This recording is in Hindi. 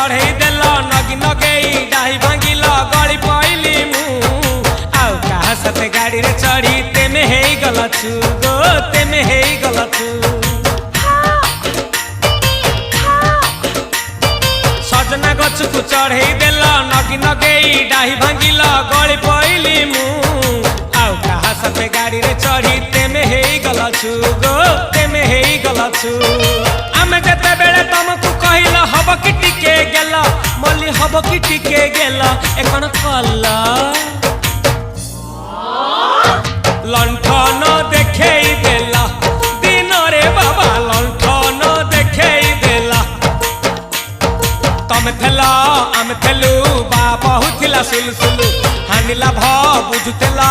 चढ़ई देल नगी नगेई डाही भांगिल गली पइली मु आउ कहा साथे गाड़ी रे चढ़ी तेमे हेई गलछु गो तेमे हेई गलछु सजना गछकु चढ़ई देल नगी नगेई डाही भांगिल गली पइली मु आउ कहा साथे गाड़ी रे चढ़ी तेमे हेई गलछु गो तेमे हेई गलछु आमे जेते बेले तुमको कहिला हब कि टिके गेला मल्ली हब कि टिके गेला एकन कल्ला लंठन देखेई देला दिन रे बाबा लंठन देखेई देला तमे थेला आमे थेलु बाबा हुथिला सुलसुलु हानिला भ बुझुतेला।